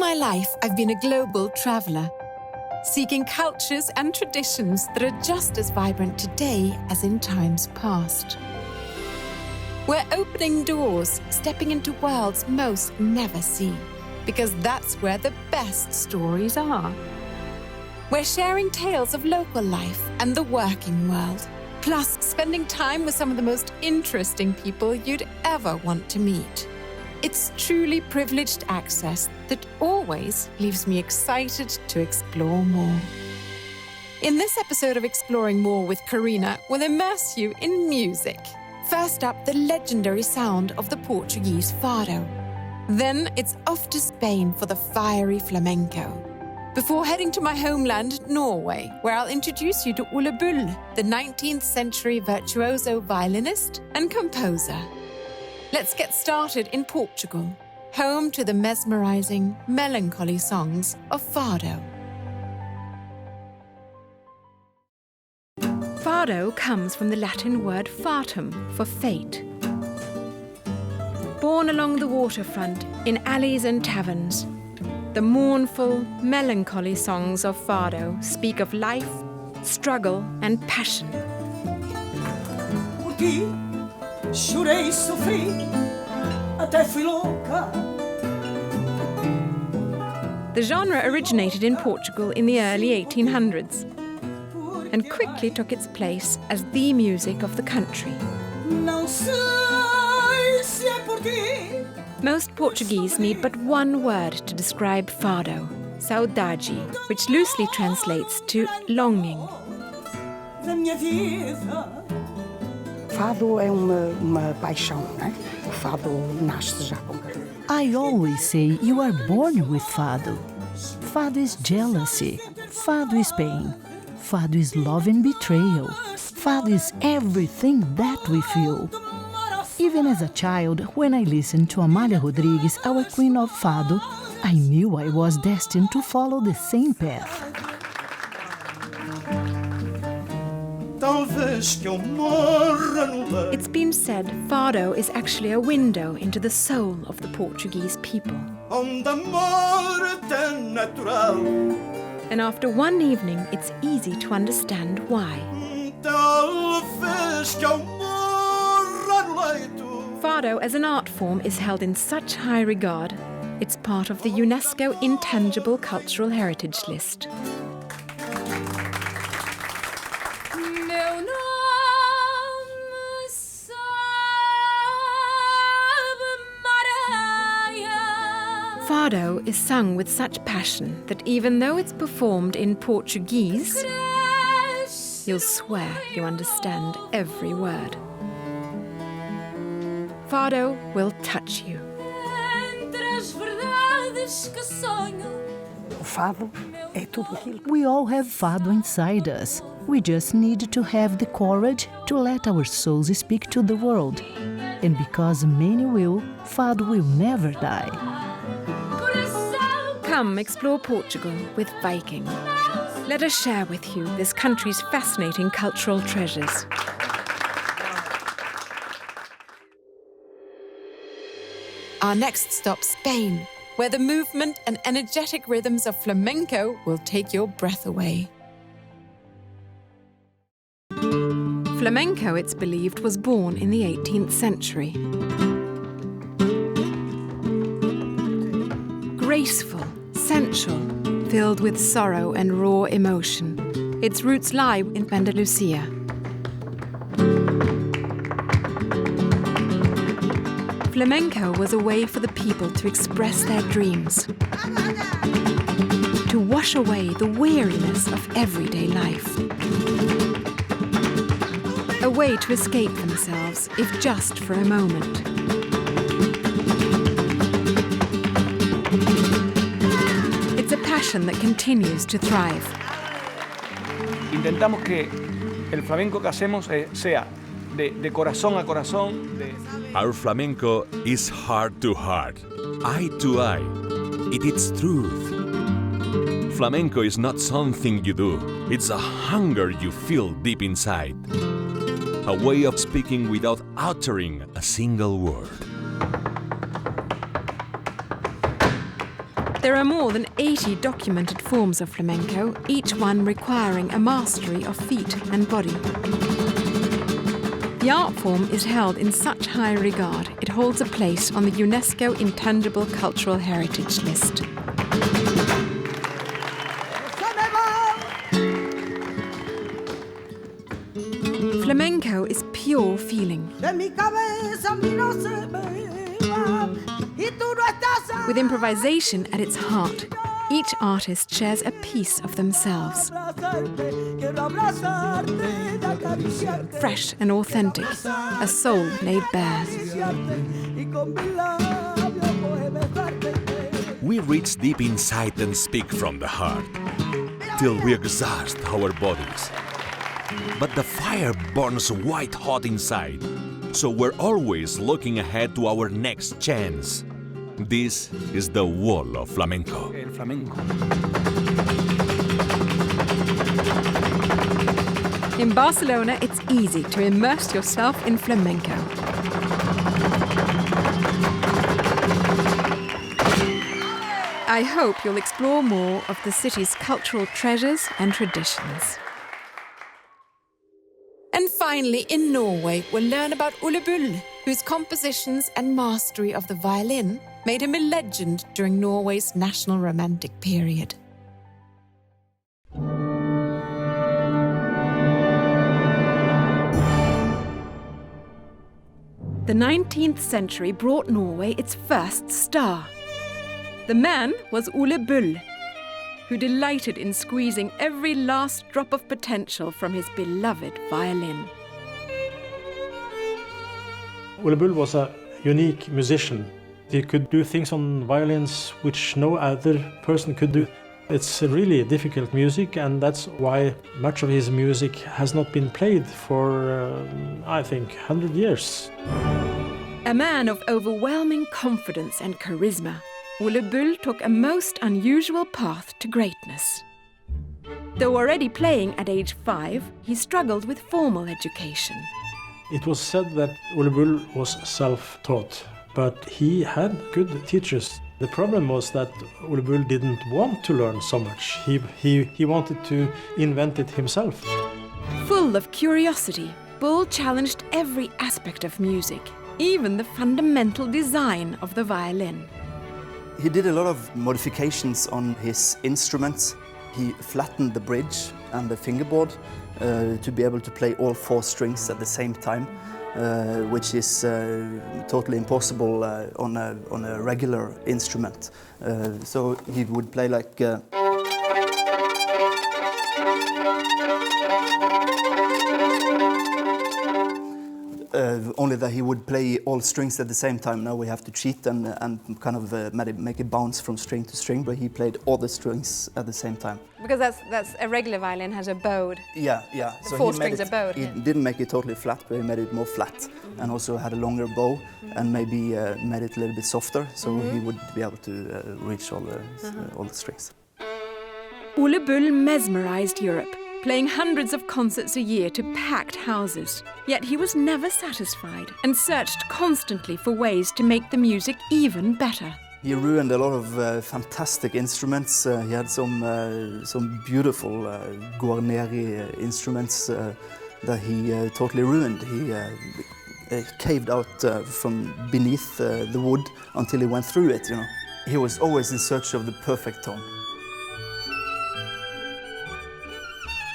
my life, I've been a global traveler, seeking cultures and traditions that are just as vibrant today as in times past. We're opening doors, stepping into worlds most never see, because that's where the best stories are. We're sharing tales of local life and the working world, plus spending time with some of the most interesting people you'd ever want to meet. It's truly privileged access that always leaves me excited to explore more. In this episode of Exploring More with Karine, we'll immerse you in music. First up, the legendary sound of the Portuguese Fado. Then it's off to Spain for the fiery flamenco. Before heading to my homeland, Norway, where I'll introduce you to Ole Bull, the 19th century virtuoso violinist and composer. Let's get started in Portugal, home to the mesmerizing, melancholy songs of Fado. Fado comes from the Latin word fatum, for fate. Born along the waterfront, in alleys and taverns, the mournful, melancholy songs of Fado speak of life, struggle and passion. Chorei, sofri, até fui louca. The genre originated in Portugal in the early 1800s and quickly took its place as the music of the country. Most Portuguese need but one word to describe Fado, saudade, which loosely translates to longing. Fado é uma paixão, né? O fado nasce já com carreira. I always say you are born with Fado. Fado is jealousy. Fado is pain. Fado is love and betrayal. Fado is everything that we feel. Even as a child, when I listened to Amália Rodrigues, our queen of Fado, I knew I was destined to follow the same path. It's been said Fado is actually a window into the soul of the Portuguese people. And after one evening, it's easy to understand why. Fado as an art form is held in such high regard, it's part of the UNESCO Intangible Cultural Heritage List. Fado is sung with such passion that even though it's performed in Portuguese, you'll swear you understand every word. Fado will touch you. Fado é tudo aquilo. We all have Fado inside us. We just need to have the courage to let our souls speak to the world. And because many will, Fado will never die. Come explore Portugal with Viking. Let us share with you this country's fascinating cultural treasures. Our next stop, Spain, where the movement and energetic rhythms of flamenco will take your breath away. Flamenco, it's believed, was born in the 18th century. Graceful, sensual, filled with sorrow and raw emotion. Its roots lie in Andalusia. Flamenco was a way for the people to express their dreams, to wash away the weariness of everyday life. A way to escape themselves, if just for a moment. It's a passion that continues to thrive. Intentamos que el flamenco que hacemos sea de corazón a corazón. Our flamenco is heart to heart, eye to eye. It is truth. Flamenco is not something you do, it's a hunger you feel deep inside. A way of speaking without uttering a single word. There are more than 80 documented forms of flamenco, each one requiring a mastery of feet and body. The art form is held in such high regard, it holds a place on the UNESCO Intangible Cultural Heritage List. Flamenco is pure feeling. With improvisation at its heart, each artist shares a piece of themselves. Fresh and authentic, a soul laid bare. We reach deep inside and speak from the heart, till we exhaust our bodies. But the fire burns white hot inside, so we're always looking ahead to our next chance. This is the wall of flamenco. El flamenco. In Barcelona, it's easy to immerse yourself in flamenco. I hope you'll explore more of the city's cultural treasures and traditions. And finally, in Norway, we'll learn about Ole Bull, whose compositions and mastery of the violin made him a legend during Norway's national romantic period. The 19th century brought Norway its first star. The man was Ole Bull, who delighted in squeezing every last drop of potential from his beloved violin. Ole Bull was a unique musician. He could do things on violins which no other person could do. It's really difficult music, and that's why much of his music has not been played for, I think, 100 years. A man of overwhelming confidence and charisma, Ole Bull took a most unusual path to greatness. Though already playing at age 5, he struggled with formal education. It was said that Ole Bull was self-taught, but he had good teachers. The problem was that Ole Bull didn't want to learn so much. He wanted to invent it himself. Full of curiosity, Bull challenged every aspect of music, even the fundamental design of the violin. He did a lot of modifications on his instruments. He flattened the bridge and the fingerboard to be able to play all 4 strings at the same time, which is totally impossible on a regular instrument. So he would play like... only that he would play all strings at the same time. Now we have to cheat and kind of make it bounce from string to string, but he played all the strings at the same time. Because that's a regular violin has a bowed. Yeah. The 4 strings are bowed. He didn't make it totally flat, but he made it more flat, and also had a longer bow, and maybe made it a little bit softer, so he would be able to reach all the strings. Ole Bull mesmerized Europe, playing hundreds of concerts a year to packed houses. Yet he was never satisfied and searched constantly for ways to make the music even better. He ruined a lot of fantastic instruments. He had some beautiful Guarneri instruments that he totally ruined. He caved out from beneath the wood until he went through it, you know. He was always in search of the perfect tone.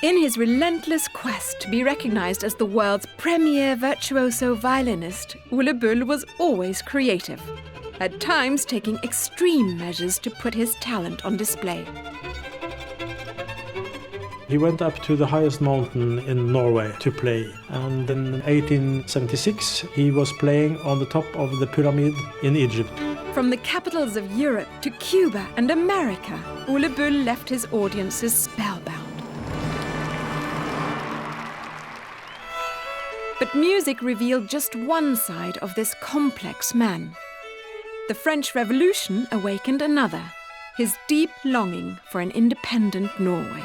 In his relentless quest to be recognized as the world's premier virtuoso violinist, Ole Bull was always creative, at times taking extreme measures to put his talent on display. He went up to the highest mountain in Norway to play, and in 1876 he was playing on the top of the pyramid in Egypt. From the capitals of Europe to Cuba and America, Ole Bull left his audiences spellbound. But music revealed just one side of this complex man. The French Revolution awakened another, his deep longing for an independent Norway.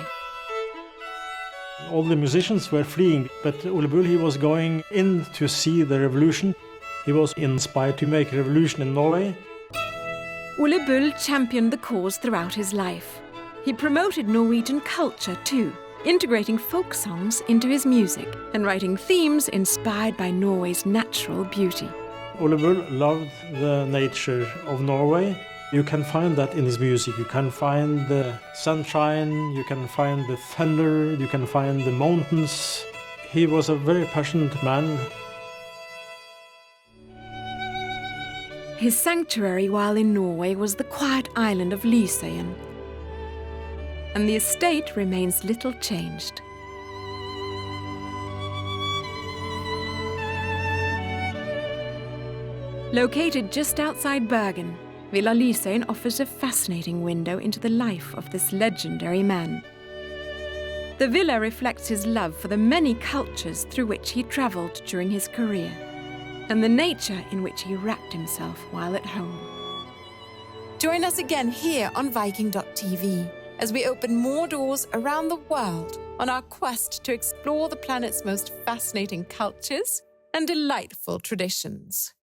All the musicians were fleeing, but Ole Bull, he was going in to see the revolution. He was inspired to make a revolution in Norway. Ole Bull championed the cause throughout his life. He promoted Norwegian culture too, integrating folk songs into his music and writing themes inspired by Norway's natural beauty. Ole Bull loved the nature of Norway. You can find that in his music. You can find the sunshine, you can find the thunder, you can find the mountains. He was a very passionate man. His sanctuary while in Norway was the quiet island of Lysøyen, and the estate remains little changed. Located just outside Bergen, Villa Lysøyen offers a fascinating window into the life of this legendary man. The villa reflects his love for the many cultures through which he travelled during his career, and the nature in which he wrapped himself while at home. Join us again here on Viking.TV as we open more doors around the world on our quest to explore the planet's most fascinating cultures and delightful traditions.